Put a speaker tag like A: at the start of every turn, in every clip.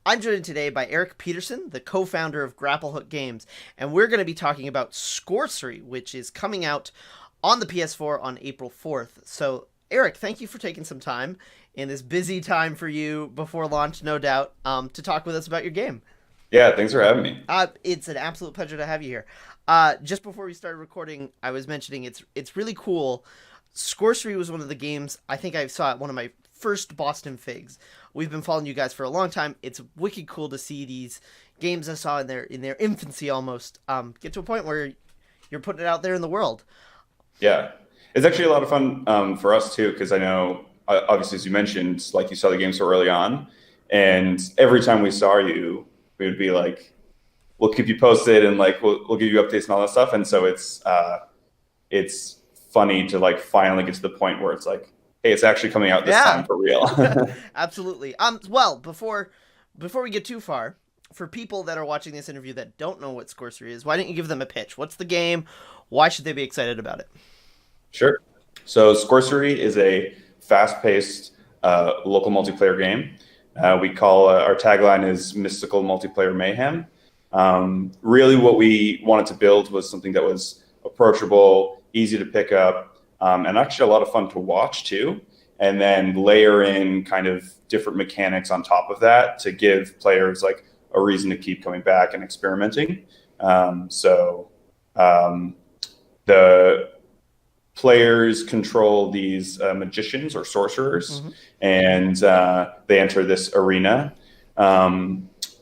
A: I'm joined today by Eric Peterson, the co-founder of GrappleHook Games, and we're going to be talking about Skorecery, which is coming out on the PS4 on April 4th. So, Eric, thank you for taking some time in this busy time for you before launch, no doubt, to talk with us about your game.
B: Yeah, thanks for having me.
A: It's an absolute pleasure to have you here. Just before we started recording, I was mentioning it's really cool. Skorecery was one of the games I think I saw at one of my first Boston Figs. We've been following you guys for a long time. It's wicked cool to see these games I saw in their infancy almost get to a point where you're putting it out there in the world.
B: Yeah, it's actually a lot of fun for us too, because I know, obviously, as you mentioned, like you saw the game so early on, and every time we saw you, we would be like, "We'll keep you posted," and like we'll give you updates and all that stuff. And so it's funny to like finally get to the point where it's like, hey, it's actually coming out this time for real.
A: Absolutely. Well, before we get too far, for people that are watching this interview that don't know what Skorecery is, why don't you give them a pitch? What's the game? Why should they be excited about it?
B: Sure. So Skorecery is a fast-paced local multiplayer game. We call our tagline is mystical multiplayer mayhem. Really what we wanted to build was something that was approachable, easy to pick up, and actually a lot of fun to watch too. And then layer in kind of different mechanics on top of that to give players like a reason to keep coming back and experimenting. The players control these magicians or sorcerers, and they enter this arena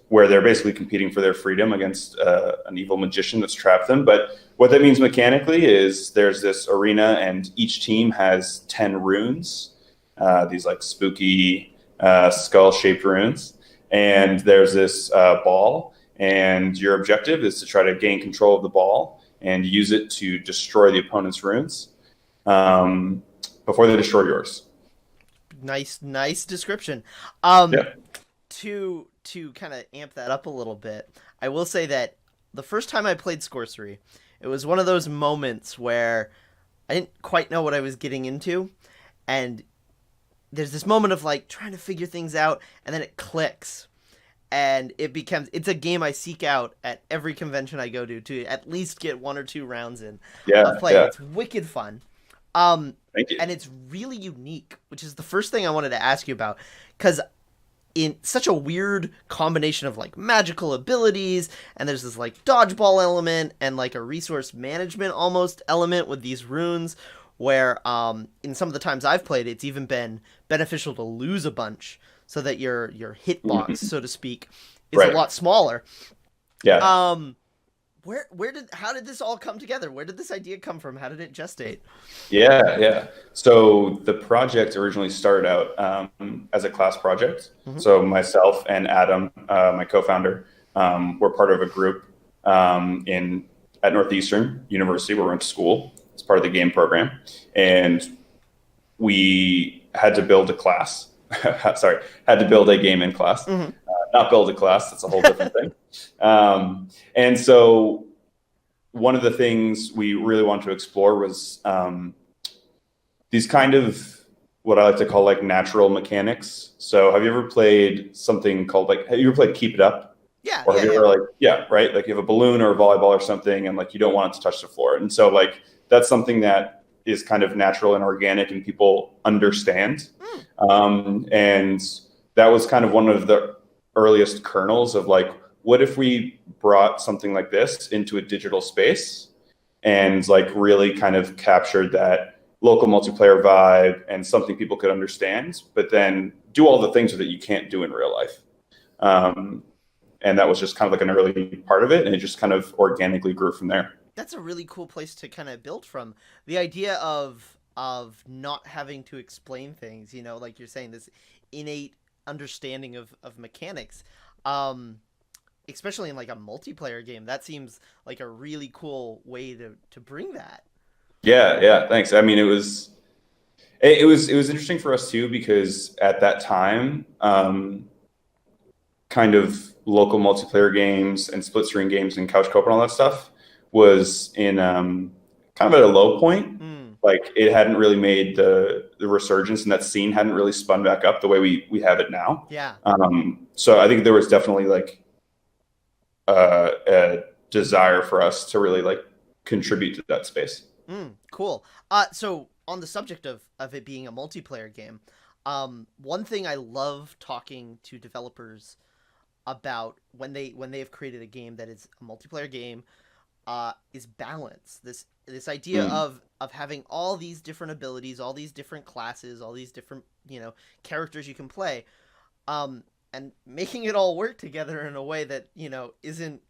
B: where they're basically competing for their freedom against an evil magician that's trapped them. But what that means mechanically is there's this arena, and each team has 10 runes, these like spooky skull-shaped runes. And there's this ball, and your objective is to try to gain control of the ball and use it to destroy the opponent's runes before they destroy yours.
A: Nice description.
B: Yeah.
A: To kind of amp that up a little bit, I will say that the first time I played Skorecery, it was one of those moments where I didn't quite know what I was getting into, and there's this moment of like trying to figure things out, and then it clicks, and it's a game I seek out at every convention I go to at least get 1 or 2 rounds in of play. It's wicked fun.
B: Thank you.
A: And it's really unique, which is the first thing I wanted to ask you about, because in such a weird combination of like magical abilities, and there's this like dodgeball element and like a resource management almost element with these runes, where in some of the times I've played, it's even been beneficial to lose a bunch so that your hitbox, so to speak, is a lot smaller.
B: Yeah.
A: How did this all come together? Where did this idea come from? How did it gestate?
B: Yeah. So the project originally started out as a class project. So myself and Adam, my co-founder, were part of a group at Northeastern University where we went to school. It's part of the game program. And we had to build a class. Had to build a game in class. Not build a class. That's a whole different thing. And so one of the things we really wanted to explore was these kind of what I like to call like natural mechanics. So have you ever played something called have you ever played Keep It Up?
A: Yeah.
B: Or have you ever right? Like you have a balloon or a volleyball or something, and like you don't want it to touch the floor. And so like that's something that is kind of natural and organic and people understand. And that was kind of one of the earliest kernels of like, what if we brought something like this into a digital space and like really kind of captured that local multiplayer vibe and something people could understand, but then do all the things that you can't do in real life. And that was just kind of like an early part of it, and it just kind of organically grew from there.
A: That's a really cool place to kind of build from. The idea of not having to explain things, like you're saying, this innate understanding of mechanics, especially in like a multiplayer game. That seems like a really cool way to bring that.
B: Yeah, thanks. I mean, it was interesting for us too, because at that time, kind of local multiplayer games and split screen games and couch co-op and all that stuff was in kind of at a low point. Like it hadn't really made the the resurgence in that scene hadn't really spun back up the way we have it now.
A: Yeah.
B: So I think there was definitely like a desire for us to really like contribute to that space.
A: Cool. So on the subject of it being a multiplayer game, one thing I love talking to developers about when they have created a game that is a multiplayer game is balance. This idea of having all these different abilities, all these different classes, all these different, characters you can play, and making it all work together in a way that, isn't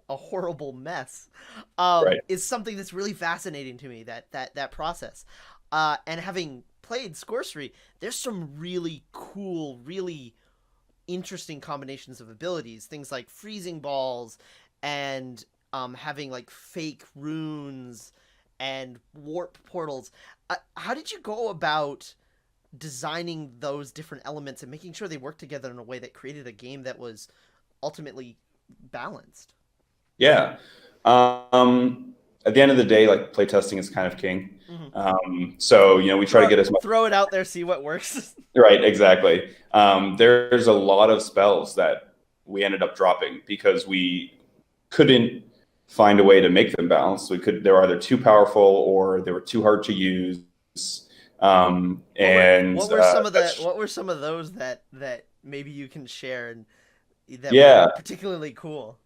A: a horrible mess,
B: Right.
A: is something that's really fascinating to me, that process. And having played Skorecery, there's some really cool, really interesting combinations of abilities, things like freezing balls and having like fake runes and warp portals. How did you go about designing those different elements and making sure they work together in a way that created a game that was ultimately balanced?
B: Yeah. At the end of the day, like playtesting is kind of king. So, we try to get as much.
A: Throw it out there, see what works.
B: Right, exactly. There's a lot of spells that we ended up dropping because we couldn't find a way to make them balanced. They were either too powerful or they were too hard to use.
A: What were some of those that maybe you can share and that were particularly cool?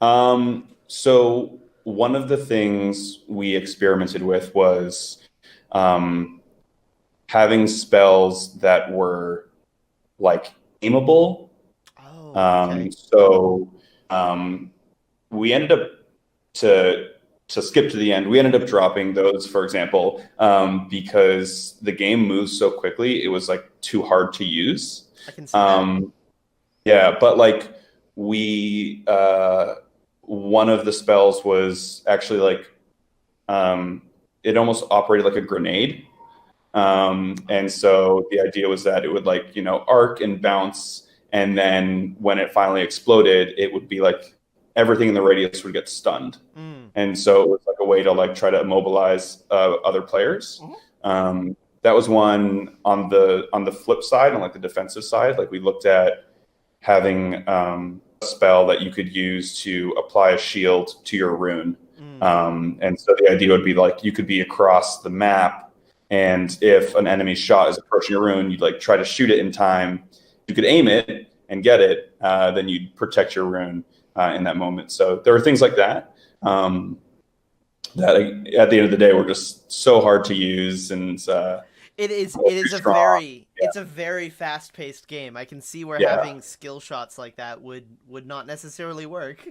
B: So one of the things we experimented with was having spells that were like aimable.
A: Okay.
B: So we ended up to skip to the end. We ended up dropping those, for example, because the game moves so quickly. It was like too hard to use.
A: I can see that.
B: Yeah, but like one of the spells was actually like it almost operated like a grenade. And so the idea was that it would like, arc and bounce. And then when it finally exploded, it would be like everything in the radius would get stunned. And so it was like a way to like try to immobilize other players. That was one. On the flip side, on like the defensive side, like we looked at having a spell that you could use to apply a shield to your rune. And so the idea would be like you could be across the map, and if an enemy shot is approaching your rune, you'd like try to shoot it in time. You could aim it and get it, then you'd protect your rune in that moment. So there were things like that that at the end of the day were just so hard to use, and
A: it's a very fast-paced game. I can see where having skill shots like that would not necessarily work.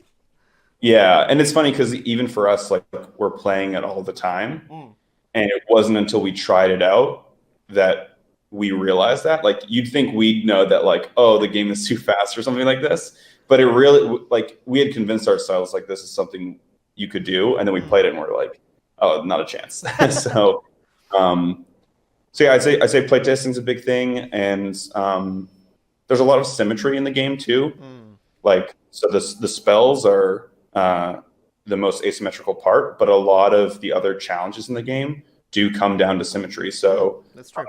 B: Yeah, and it's funny because even for us, like we're playing it all the time, and it wasn't until we tried it out that we realized that. Like you'd think we'd know that, like, oh, the game is too fast or something like this, but it really, like, we had convinced ourselves like this is something you could do, and then we played it and we're like, oh, not a chance. So yeah, I'd say playtesting is a big thing, and there's a lot of symmetry in the game too. Like, so the spells are the most asymmetrical part, but a lot of the other challenges in the game do come down to symmetry. So
A: that's true.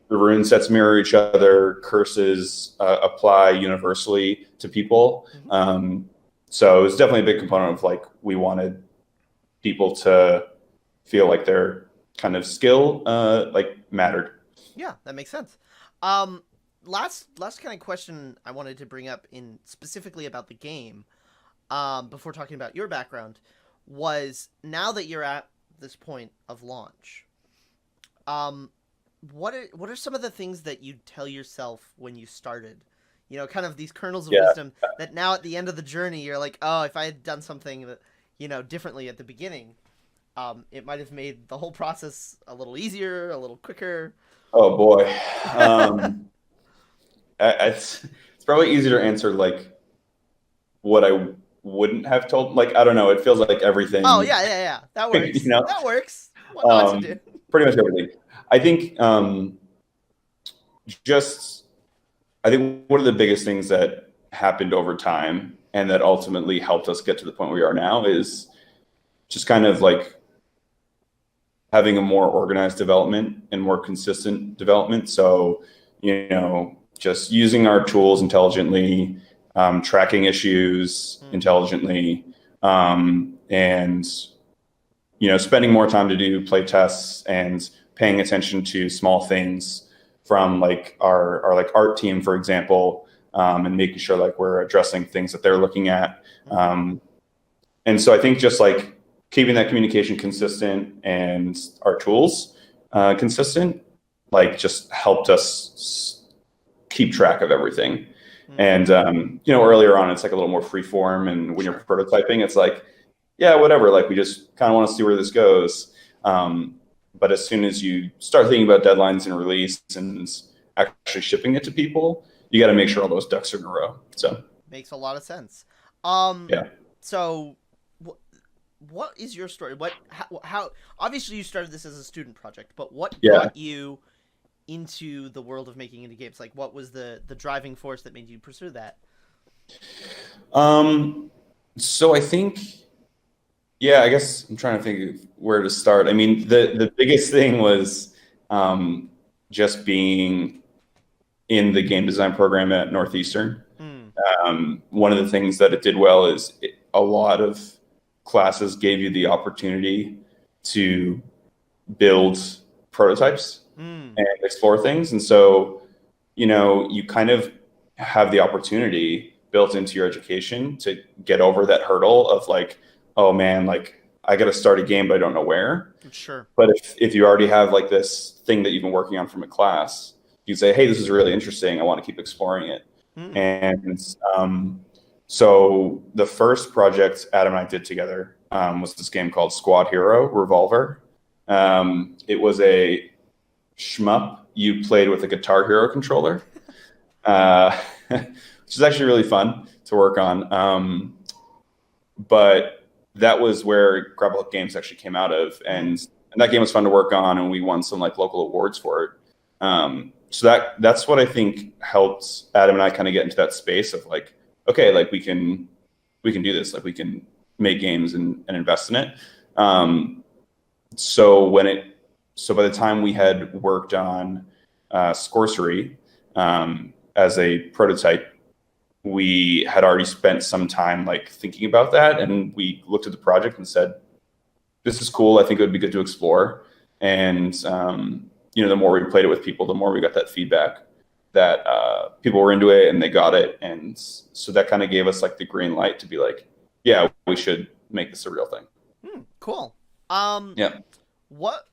B: The rune sets mirror each other, curses apply universally to people. So it's definitely a big component of like we wanted people to feel like their kind of skill like mattered.
A: Yeah, that makes sense. Last kind of question I wanted to bring up in specifically about the game, before talking about your background, was now that you're at this point of launch, what are some of the things that you tell yourself when you started? Kind of these kernels of wisdom that now at the end of the journey, you're like, oh, if I had done something that, differently at the beginning, it might have made the whole process a little easier, a little quicker.
B: Oh boy. It's probably easier to answer like what I wouldn't have told. Like, I don't know. It feels like everything.
A: Oh yeah. That works. That works. What not to do?
B: Pretty much everything. I think I think one of the biggest things that happened over time and that ultimately helped us get to the point where we are now is just kind of like having a more organized development and more consistent development. So, just using our tools intelligently, tracking issues intelligently, and spending more time to do play tests and paying attention to small things from like our like art team, for example, and making sure like we're addressing things that they're looking at. And so I think just like keeping that communication consistent and our tools consistent, like just helped us keep track of everything. And, earlier on, it's like a little more free form. And when you're prototyping, it's like, yeah, whatever. Like we just kind of want to see where this goes. But as soon as you start thinking about deadlines and release and actually shipping it to people, you got to make sure all those ducks are in a row. So
A: makes a lot of sense.
B: Yeah.
A: So what is your story? How obviously you started this as a student project, but what brought you into the world of making indie games? Like what was the driving force that made you pursue that?
B: So I think, I guess I'm trying to think of where to start. I mean, the biggest thing was just being in the game design program at Northeastern. One of the things that it did well is a lot of classes gave you the opportunity to build prototypes and explore things. And so, you kind of have the opportunity built into your education to get over that hurdle of like, oh man, like I got to start a game, but I don't know where.
A: Sure.
B: But if you already have like this thing that you've been working on from a class, you say, hey, this is really interesting. I want to keep exploring it. And so the first project Adam and I did together was this game called Squad Hero Revolver. It was a shmup you played with a Guitar Hero controller, which is actually really fun to work on. But that was where GrappleHook Games actually came out of, and that game was fun to work on, and we won some like local awards for it. So that's what I think helped Adam and I kind of get into that space of like, okay, like we can do this, like we can make games and invest in it. So by the time we had worked on Skorecery as a prototype, we had already spent some time like thinking about that, and we looked at the project and said, this is cool. I think it would be good to explore. And the more we played it with people, the more we got that feedback that people were into it and they got it. And so that kind of gave us like the green light to be like, yeah, we should make this a real thing.
A: Cool.
B: Yeah.
A: What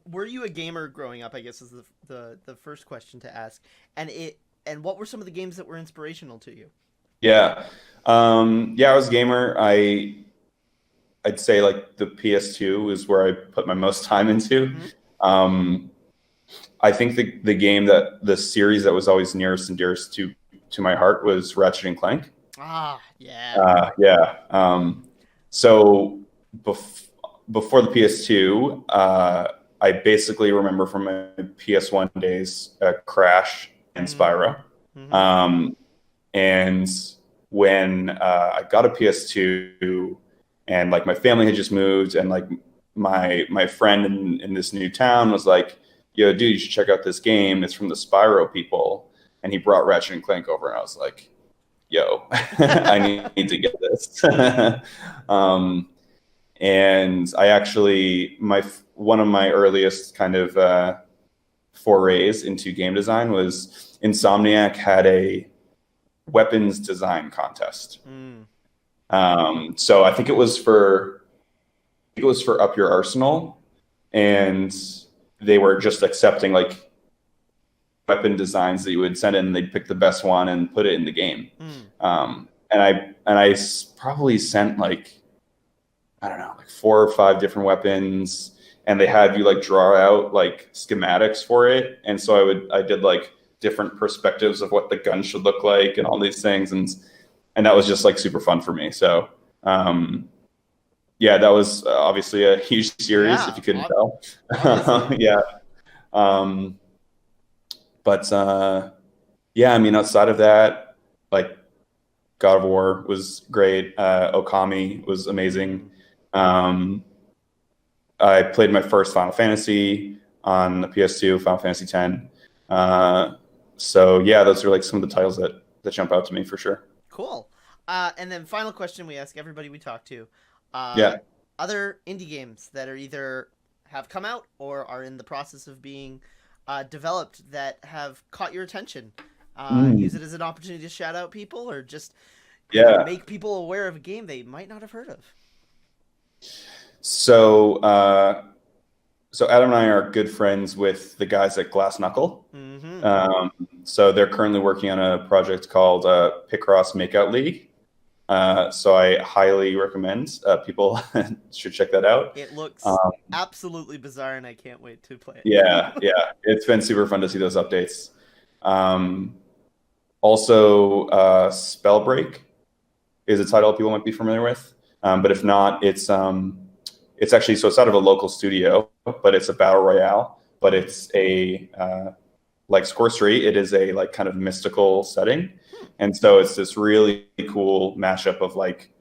A: were you a gamer growing up, I guess is the first question to ask. And what were some of the games that were inspirational to you?
B: Yeah. I was a gamer. I'd say like the PS2 is where I put my most time into. I think the game the series that was always nearest and dearest to my heart was Ratchet and Clank. So before the PS2, I basically remember from my PS1 days, Crash and Spyro. And when I got a PS2 and like my family had just moved, and like my friend in this new town was like, yo, dude, you should check out this game. It's from the Spyro people. And he brought Ratchet and Clank over, and I was like, yo, I need to get this. And I actually, one of my earliest kind of forays into game design was Insomniac had a weapons design contest. So I think it was for Up Your Arsenal, and they were just accepting like weapon designs that you would send in, and they'd pick the best one and put it in the game. And I probably sent like, I don't know, like 4 or 5 different weapons, and they had you like draw out like schematics for it. And so I did like different perspectives of what the gun should look like and all these things. And that was just like super fun for me. So, that was obviously a huge series, if you couldn't tell. I mean, outside of that, like God of War was great. Okami was amazing. I played my first Final Fantasy on the PS2, Final Fantasy X. So yeah, those are like some of the titles that jump out to me for sure.
A: Cool. And then final question we ask everybody we talk to.
B: Yeah.
A: Other indie games that are either have come out or are in the process of being developed that have caught your attention. Use it as an opportunity to shout out people or just make people aware of a game they might not have heard of.
B: So so Adam and I are good friends with the guys at Glass Knuckle. So they're currently working on a project called Picross Makeout League. So I highly recommend people should check that out.
A: It looks absolutely bizarre, and I can't wait to play it.
B: Yeah, it's been super fun to see those updates. Also, Spellbreak is a title people might be familiar with, but if not, it's actually it's out of a local studio, but it's a battle royale. But it's a like Skorecery, it is a like kind of mystical setting. And so it's this really cool mashup of like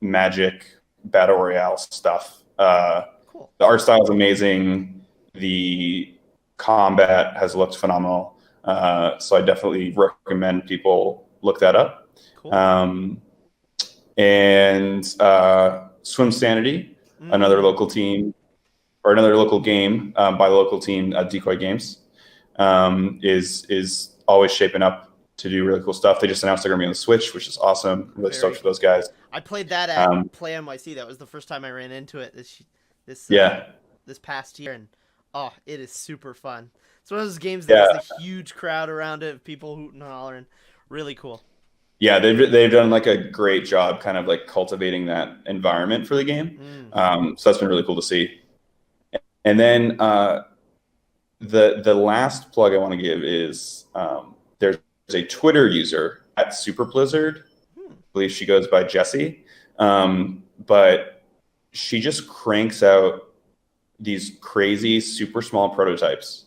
B: magic battle royale stuff.
A: Cool.
B: The art style is amazing. The combat has looked phenomenal. So I definitely recommend people look that up.
A: Cool.
B: And Swim Sanity, another local team or another local game by the local team, Decoy Games, is always shaping up to do really cool stuff. They just announced they're going to be on the Switch, which is awesome. I'm really stoked for those guys.
A: I played that at Play NYC. That was the first time I ran into it this past year, and it is super fun. It's one of those games that has a huge crowd around it, people hooting and hollering. Really cool. Yeah,
B: they've done like a great job kind of like cultivating that environment for the game. So that's been really cool to see. And then the last plug I want to give is there's a Twitter user at Super Blizzard. I believe she goes by Jessie. But she just cranks out these crazy, super small prototypes.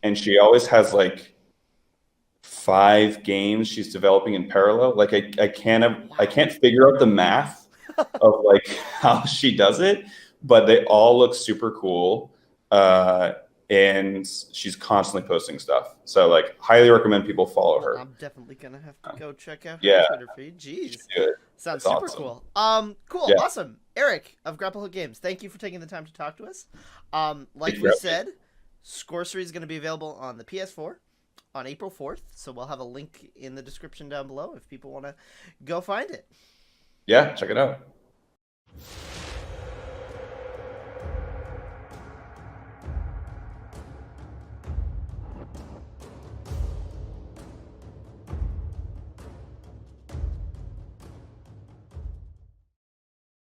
B: And she always has like 5 games she's developing in parallel. Like I can't figure out the math of like how she does it, but they all look super cool. And she's constantly posting stuff. So like highly recommend people follow her.
A: I'm definitely gonna have to go check out her Twitter feed. Jeez. Sounds super cool. Cool, awesome. Eric of GrappleHook Games, thank you for taking the time to talk to us. Like we said, Skorecery is gonna be available on the PS4 on April 4th. So we'll have a link in the description down below if people wanna go find it.
B: Yeah, check it out.